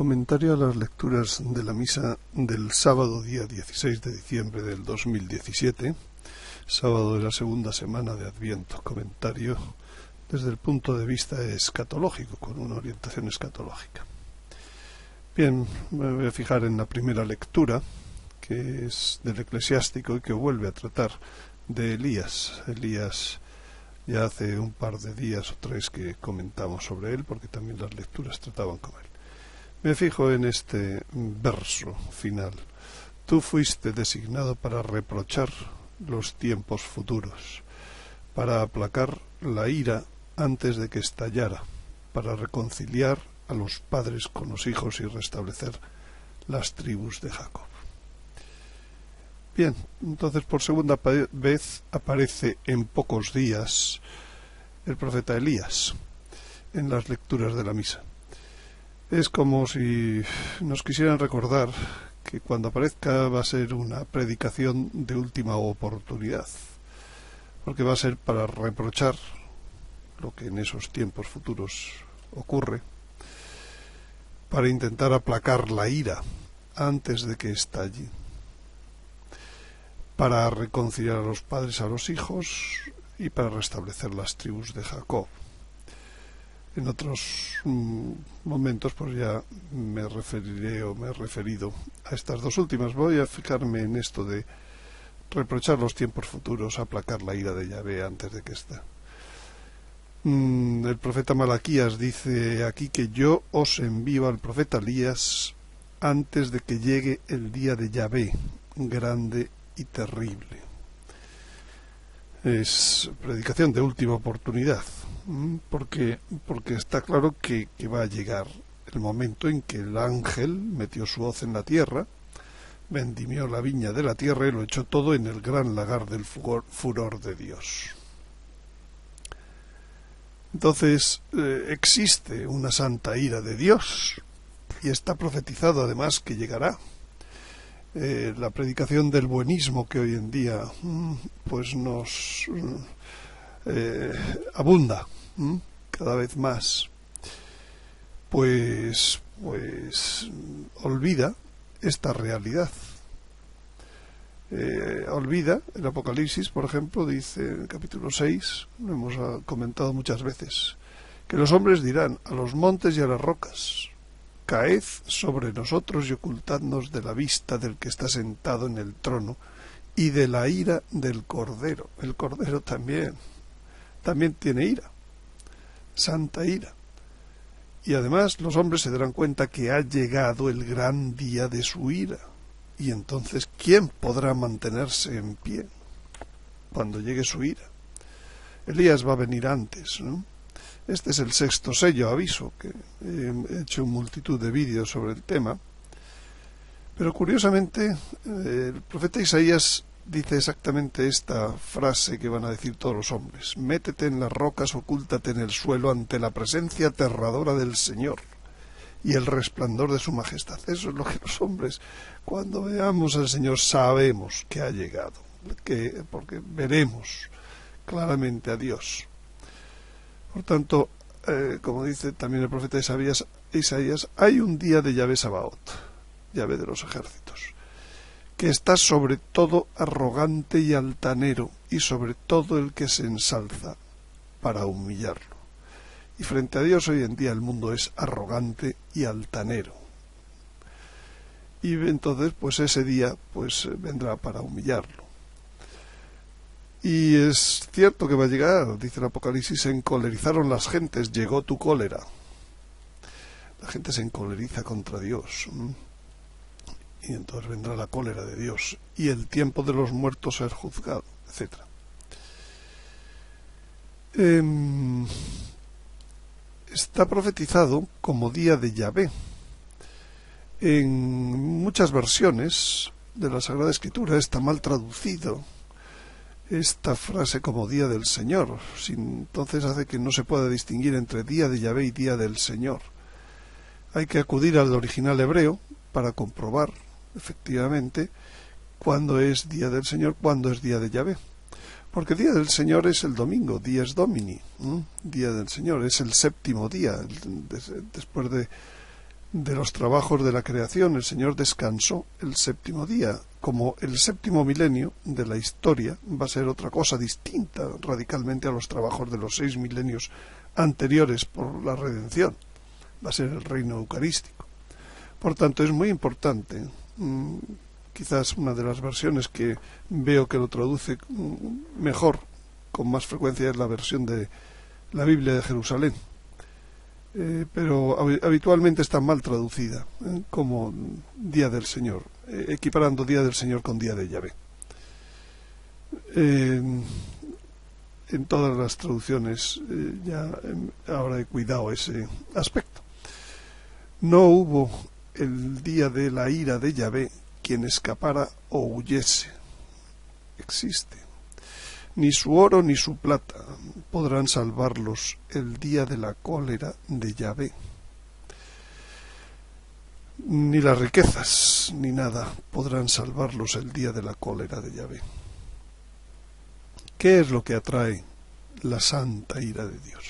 Comentario a las lecturas de la misa del sábado día 16 de diciembre del 2017, sábado de la segunda semana de Adviento. Comentario desde el punto de vista escatológico, con una orientación escatológica. Bien, me voy a fijar en la primera lectura, que es del Eclesiástico y que vuelve a tratar de Elías. Elías, ya hace un par de días o tres que comentamos sobre él, porque también las lecturas trataban con él. Me fijo en este verso final. Tú fuiste designado para reprochar los tiempos futuros, para aplacar la ira antes de que estallara, para reconciliar a los padres con los hijos y restablecer las tribus de Jacob. Bien, entonces por segunda vez aparece en pocos días el profeta Elías en las lecturas de la misa. Es como si nos quisieran recordar que cuando aparezca va a ser una predicación de última oportunidad, porque va a ser para reprochar lo que en esos tiempos futuros ocurre, para intentar aplacar la ira antes de que estalle, para reconciliar a los padres a los hijos y para restablecer las tribus de Jacob. En otros momentos pues ya me referiré o me he referido a estas dos últimas. Voy a fijarme en esto de reprochar los tiempos futuros, aplacar la ira de Yahvé antes de que esté. El profeta Malaquías dice aquí que yo os envío al profeta Elías antes de que llegue el día de Yahvé, grande y terrible. Es predicación de última oportunidad, porque está claro que va a llegar el momento en que el ángel metió su hoz en la tierra, vendimió la viña de la tierra y lo echó todo en el gran lagar del furor de Dios. Entonces existe una santa ira de Dios y está profetizado además que llegará. La predicación del buenismo que hoy en día pues nos abunda cada vez más, pues olvida esta realidad. Olvida el Apocalipsis, por ejemplo, dice en el capítulo 6, lo hemos comentado muchas veces, que los hombres dirán a los montes y a las rocas: caed sobre nosotros y ocultadnos de la vista del que está sentado en el trono y de la ira del Cordero. El Cordero también tiene ira, santa ira. Y además los hombres se darán cuenta que ha llegado el gran día de su ira. Y entonces, ¿quién podrá mantenerse en pie cuando llegue su ira? Elías va a venir antes, ¿no? Este es el sexto sello, aviso, que he hecho multitud de vídeos sobre el tema. Pero curiosamente, el profeta Isaías dice exactamente esta frase que van a decir todos los hombres: métete en las rocas, ocúltate en el suelo ante la presencia aterradora del Señor y el resplandor de su majestad. Eso es lo que los hombres, cuando veamos al Señor, sabemos que ha llegado, porque veremos claramente a Dios. Por tanto, como dice también el profeta Isaías, hay un día de Yahvé Sabaoth, Yahvé de los ejércitos, que está sobre todo arrogante y altanero, y sobre todo el que se ensalza, para humillarlo. Y frente a Dios hoy en día el mundo es arrogante y altanero. Y entonces pues ese día pues vendrá para humillarlo. Y es cierto que va a llegar, dice el Apocalipsis: se encolerizaron las gentes, llegó tu cólera. La gente se encoleriza contra Dios. Y entonces vendrá la cólera de Dios y el tiempo de los muertos ser juzgado, etc. Está profetizado como día de Yahvé. En muchas versiones de la Sagrada Escritura está mal traducido esta frase como día del Señor, entonces hace que no se pueda distinguir entre día de Yahvé y día del Señor. Hay que acudir al original hebreo para comprobar efectivamente cuándo es día del Señor, cuándo es día de Yahvé. Porque día del Señor es el domingo, dies Domini, día del Señor, es el séptimo día, después de de los trabajos de la creación. El Señor descansó el séptimo día. Como el séptimo milenio de la historia va a ser otra cosa distinta radicalmente a los trabajos de los 6 milenios anteriores por la redención. Va a ser el reino eucarístico. Por tanto, es muy importante. Quizás una de las versiones que veo que lo traduce mejor, con más frecuencia, es la versión de la Biblia de Jerusalén. Pero habitualmente está mal traducida, como Día del Señor, equiparando Día del Señor con Día de Yahvé. En todas las traducciones ahora he cuidado ese aspecto. No hubo el día de la ira de Yahvé quien escapara o huyese. Existe. Ni su oro ni su plata podrán salvarlos el día de la cólera de Yahvé. Ni las riquezas ni nada podrán salvarlos el día de la cólera de Yahvé. ¿Qué es lo que atrae la santa ira de Dios?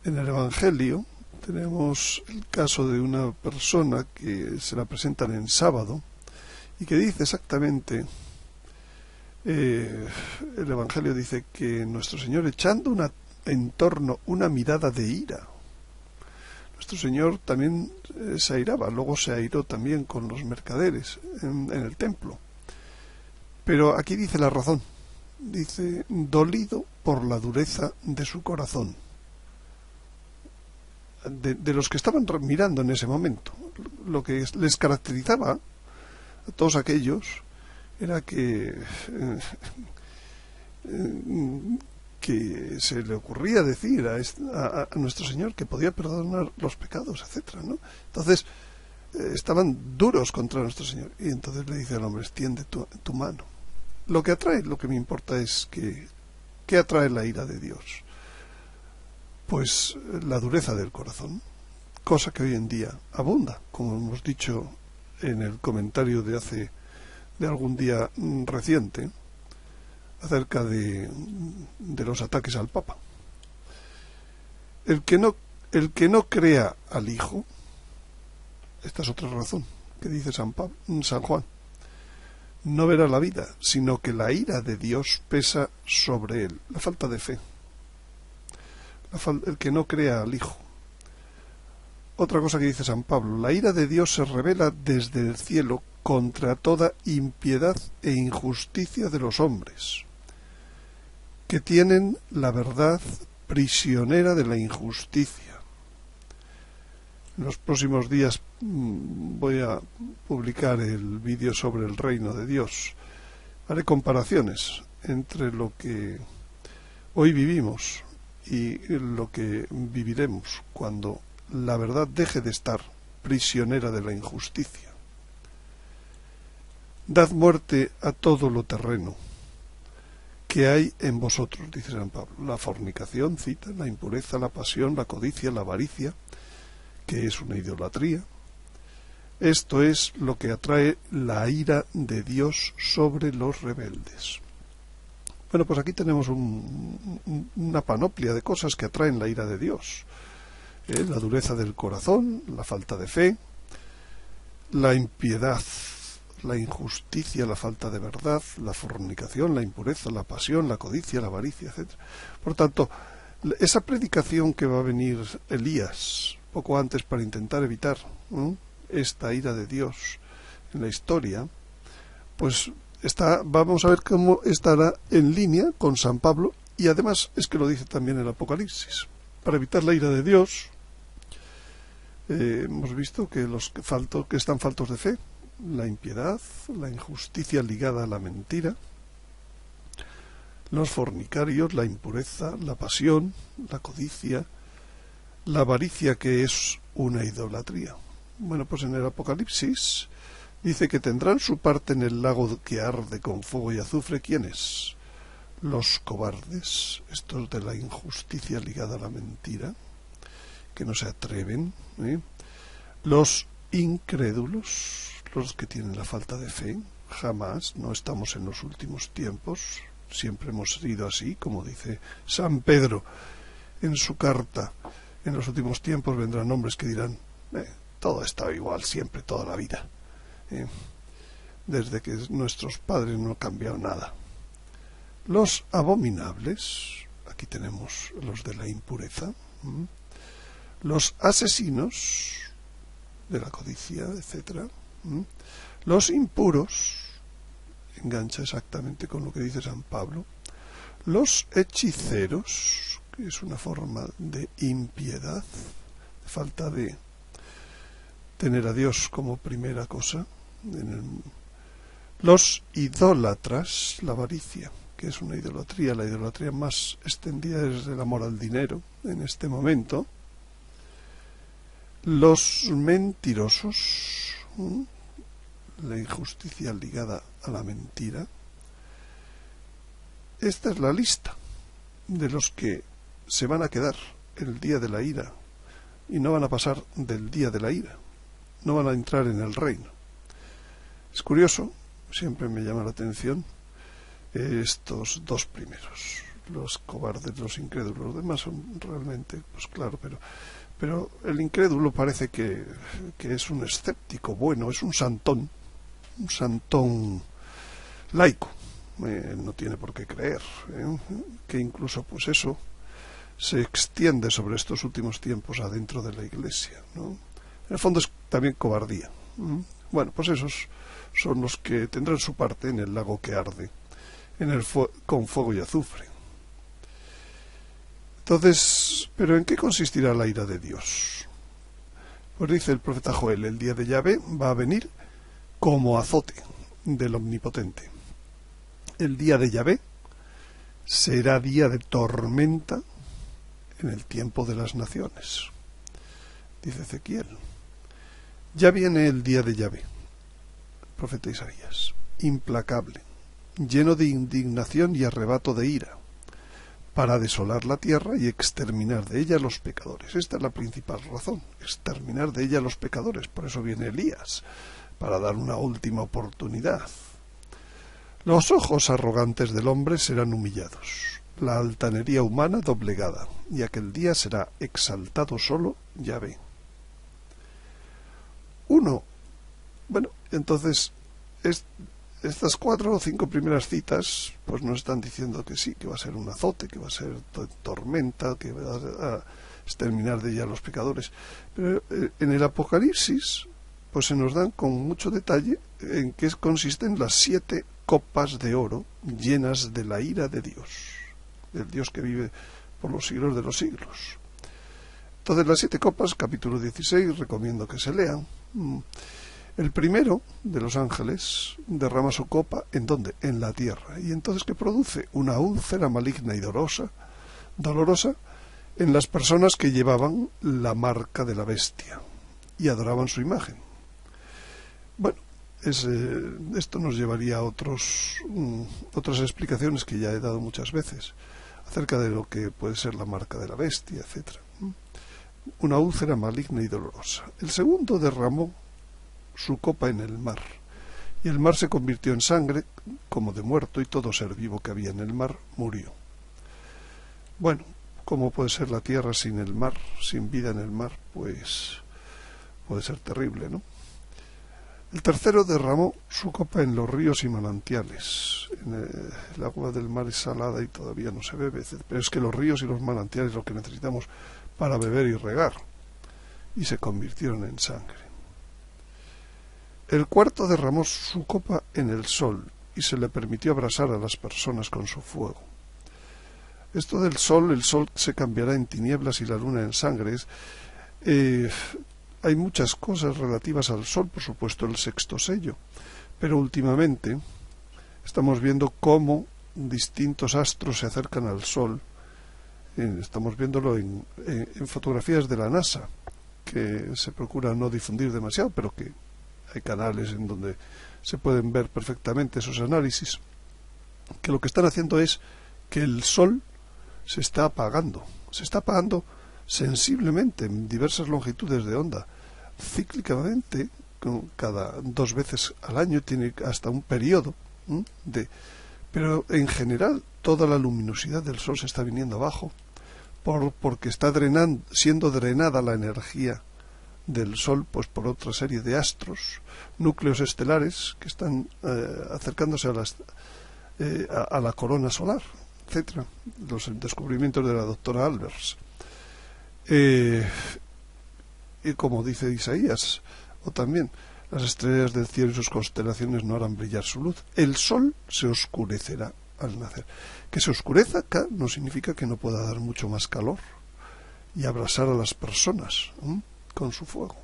En el Evangelio tenemos el caso de una persona que se la presentan en sábado y que dice exactamente, el Evangelio dice que nuestro Señor, echando en torno una mirada de ira, nuestro Señor también se airaba, luego se airó también con los mercaderes en el templo. Pero aquí dice la razón, dice, dolido por la dureza de su corazón. De los que estaban mirando en ese momento. Lo que les caracterizaba a todos aquellos era que se le ocurría decir a nuestro Señor que podía perdonar los pecados, etcétera, ¿no? Entonces estaban duros contra nuestro Señor, y entonces le dice al hombre, extiende tu mano. Lo que me importa es ¿qué atrae la ira de Dios? Pues la dureza del corazón, cosa que hoy en día abunda, como hemos dicho en el comentario de algún día reciente, acerca de los ataques al Papa. El que no crea al Hijo, esta es otra razón que dice San Juan, no verá la vida, sino que la ira de Dios pesa sobre él, la falta de fe. El que no crea al Hijo. Otra cosa que dice San Pablo, la ira de Dios se revela desde el cielo contra toda impiedad e injusticia de los hombres, que tienen la verdad prisionera de la injusticia. En los próximos días voy a publicar el vídeo sobre el reino de Dios. Haré comparaciones entre lo que hoy vivimos y lo que viviremos cuando la verdad deje de estar prisionera de la injusticia. Dad muerte a todo lo terreno que hay en vosotros, dice San Pablo. La fornicación, cita, la impureza, la pasión, la codicia, la avaricia, que es una idolatría. Esto es lo que atrae la ira de Dios sobre los rebeldes. Bueno, pues aquí tenemos una panoplia de cosas que atraen la ira de Dios. La dureza del corazón, la falta de fe, la impiedad, la injusticia, la falta de verdad, la fornicación, la impureza, la pasión, la codicia, la avaricia, etc. Por tanto, esa predicación que va a venir Elías poco antes para intentar evitar esta ira de Dios en la historia, pues vamos a ver cómo estará en línea con San Pablo, y además es que lo dice también el Apocalipsis. Para evitar la ira de Dios, hemos visto que los que están faltos de fe, la impiedad, la injusticia ligada a la mentira, los fornicarios, la impureza, la pasión, la codicia, la avaricia, que es una idolatría. Bueno, pues en el Apocalipsis dice que tendrán su parte en el lago que arde con fuego y azufre. ¿Quiénes? Los cobardes, estos de la injusticia ligada a la mentira, que no se atreven, los incrédulos, los que tienen la falta de fe. Jamás, no estamos en los últimos tiempos, siempre hemos sido así, como dice San Pedro en su carta. En los últimos tiempos vendrán hombres que dirán, Todo ha estado igual siempre, toda la vida. Desde que nuestros padres no han cambiado nada. Los abominables, aquí tenemos los de la impureza, los asesinos, de la codicia, etcétera, los impuros, engancha exactamente con lo que dice San Pablo, los hechiceros, que es una forma de impiedad, de falta de tener a Dios como primera cosa, los idólatras, la avaricia, que es una idolatría, la idolatría más extendida es el amor al dinero en este momento, los mentirosos, la injusticia ligada a la mentira. Esta es la lista de los que se van a quedar el día de la ira y no van a pasar del día de la ira, no van a entrar en el reino. Es curioso, siempre me llama la atención estos dos primeros, los cobardes, los incrédulos. Los demás son realmente, pues claro, pero el incrédulo parece que es un escéptico bueno, es un santón laico. No tiene por qué creer, que incluso pues eso se extiende sobre estos últimos tiempos adentro de la Iglesia, ¿no? En el fondo es también cobardía. Bueno, pues esos son los que tendrán su parte en el lago que arde, con fuego y azufre. Entonces, ¿pero en qué consistirá la ira de Dios? Pues dice el profeta Joel, el día de Yahvé va a venir como azote del Omnipotente. El día de Yahvé será día de tormenta en el tiempo de las naciones. Dice Ezequiel. Ya viene el día de Yahvé, profeta Isaías, implacable, lleno de indignación y arrebato de ira, para desolar la tierra y exterminar de ella los pecadores. Esta es la principal razón, exterminar de ella los pecadores. Por eso viene Elías, para dar una última oportunidad. Los ojos arrogantes del hombre serán humillados, la altanería humana doblegada, y aquel día será exaltado solo Yahvé. Bueno, entonces, estas 4 o 5 primeras citas, pues nos están diciendo que sí, que va a ser un azote, que va a ser tormenta, que va a exterminar de ella los pecadores. Pero en el Apocalipsis, pues se nos dan con mucho detalle en qué consisten las 7 copas de oro llenas de la ira de Dios, del Dios que vive por los siglos de los siglos. Entonces, las 7 copas, capítulo 16, recomiendo que se lean. El primero de los ángeles derrama su copa, ¿en dónde? En la tierra. Y entonces, ¿qué produce? Una úlcera maligna y dolorosa en las personas que llevaban la marca de la bestia y adoraban su imagen. Bueno, esto nos llevaría a otras explicaciones que ya he dado muchas veces acerca de lo que puede ser la marca de la bestia, etc. Una úlcera maligna y dolorosa. El segundo derramó su copa en el mar, y el mar se convirtió en sangre como de muerto, y todo ser vivo que había en el mar murió. Bueno, ¿cómo puede ser la tierra sin el mar, sin vida en el mar? Pues puede ser terrible, ¿no? El tercero derramó su copa en los ríos y manantiales. El agua del mar es salada y todavía no se bebe, pero es que los ríos y los manantiales es lo que necesitamos para beber y regar, y se convirtieron en sangre. El cuarto derramó su copa en el sol y se le permitió abrasar a las personas con su fuego. Esto del sol, el sol se cambiará en tinieblas y la luna en sangre. Hay muchas cosas relativas al sol, por supuesto el sexto sello, pero últimamente estamos viendo cómo distintos astros se acercan al sol. Estamos viéndolo en fotografías de la NASA, que se procura no difundir demasiado, pero que hay canales en donde se pueden ver perfectamente esos análisis, que lo que están haciendo es que el sol se está apagando sensiblemente en diversas longitudes de onda, cíclicamente, cada 2 veces al año, tiene hasta un periodo pero en general toda la luminosidad del sol se está viniendo abajo porque está siendo drenada la energía del Sol pues por otra serie de astros, núcleos estelares que están acercándose a la corona solar, etcétera. Los descubrimientos de la doctora Albers. Y como dice Isaías, o también, las estrellas del cielo y sus constelaciones no harán brillar su luz. El sol se oscurecerá al nacer. Que se oscurezca acá no significa que no pueda dar mucho más calor y abrasar a las personas con su fuego.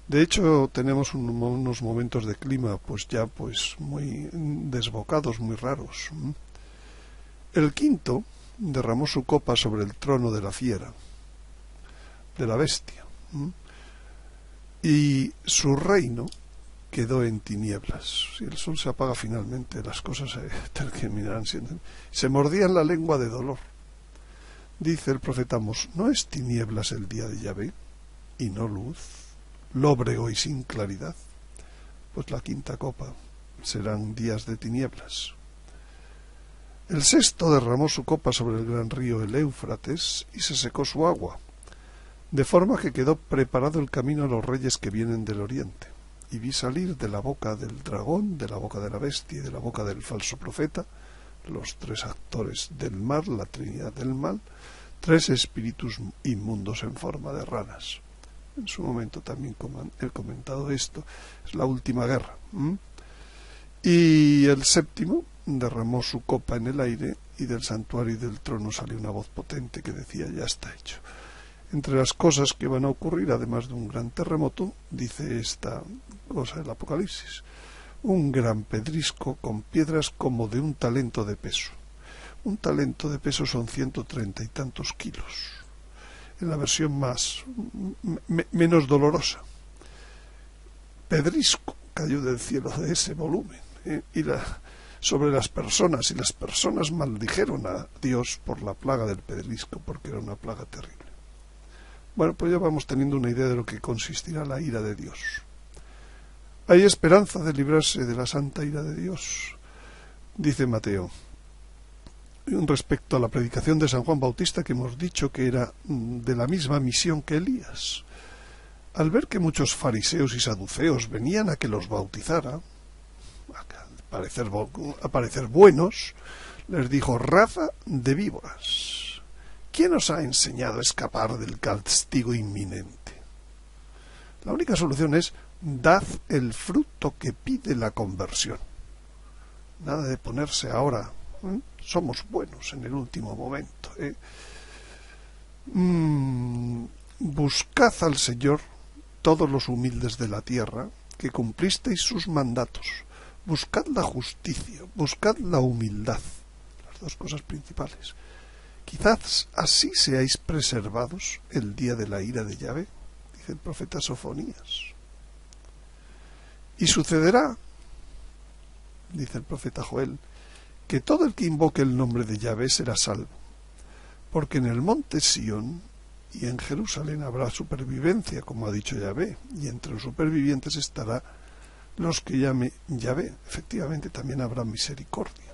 De hecho, tenemos unos momentos de clima pues ya pues muy desbocados, muy raros. El quinto derramó su copa sobre el trono de la fiera, de la bestia, y su reino quedó en tinieblas. Si el sol se apaga finalmente, las cosas se terminarán siendo. Se mordían la lengua de dolor. Dice el profeta Amós: ¿no es tinieblas el día de Yahvé y no luz, lóbrego y sin claridad? Pues la quinta copa serán días de tinieblas. El sexto derramó su copa sobre el gran río el Éufrates y se secó su agua, de forma que quedó preparado el camino a los reyes que vienen del oriente. Y vi salir de la boca del dragón, de la boca de la bestia y de la boca del falso profeta, los tres actores del mar, la trinidad del mal, tres espíritus inmundos en forma de ranas. En su momento también he comentado esto, es la última guerra. Y el séptimo derramó su copa en el aire y del santuario y del trono salió una voz potente que decía: ya está hecho. Entre las cosas que van a ocurrir, además de un gran terremoto, dice esta cosa del Apocalipsis: un gran pedrisco con piedras como de un talento de peso. Un talento de peso son 130 y tantos kilos. En la versión menos dolorosa. Pedrisco cayó del cielo de ese volumen, sobre las personas, y las personas maldijeron a Dios por la plaga del pedrisco, porque era una plaga terrible. Bueno, pues ya vamos teniendo una idea de lo que consistirá la ira de Dios. Hay esperanza de librarse de la santa ira de Dios, dice Mateo, respecto a la predicación de San Juan Bautista, que hemos dicho que era de la misma misión que Elías. Al ver que muchos fariseos y saduceos venían a que los bautizara, a parecer buenos, les dijo: raza de víboras, ¿quién os ha enseñado a escapar del castigo inminente? La única solución es: dad el fruto que pide la conversión. Nada de ponerse ahora, somos buenos en el último momento. Buscad al Señor, todos los humildes de la tierra, que cumplisteis sus mandatos. Buscad la justicia, buscad la humildad, las dos cosas principales. Quizás así seáis preservados el día de la ira de Yahvé, dice el profeta Sofonías. Y sucederá, dice el profeta Joel, que todo el que invoque el nombre de Yahvé será salvo, porque en el monte Sión y en Jerusalén habrá supervivencia, como ha dicho Yahvé, y entre los supervivientes estará los que llame Yahvé. Efectivamente también habrá misericordia.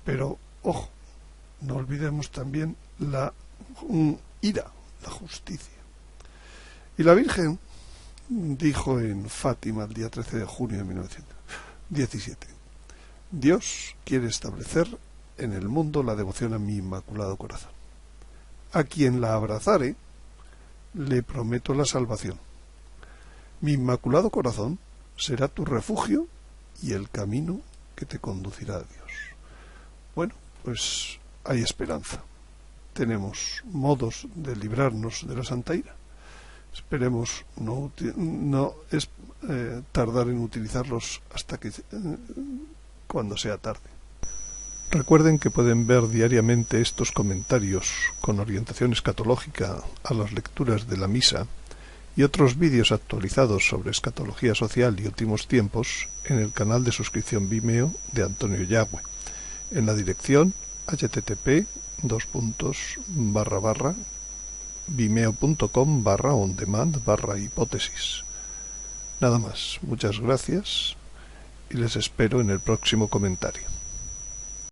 Pero, ojo, no olvidemos también la ira, la justicia. Y la Virgen dijo en Fátima el día 13 de junio de 1917: Dios quiere establecer en el mundo la devoción a mi Inmaculado Corazón. A quien la abrazare, le prometo la salvación. Mi Inmaculado Corazón será tu refugio y el camino que te conducirá a Dios. Bueno, pues hay esperanza. Tenemos modos de librarnos de la santa ira. Esperemos no tardar en utilizarlos hasta que cuando sea tarde. Recuerden que pueden ver diariamente estos comentarios con orientación escatológica a las lecturas de la misa y otros vídeos actualizados sobre escatología social y últimos tiempos en el canal de suscripción Vimeo de Antonio Yagüe, en la dirección http://vimeo.com/ondemand/hipótesis. Nada más, muchas gracias y les espero en el próximo comentario.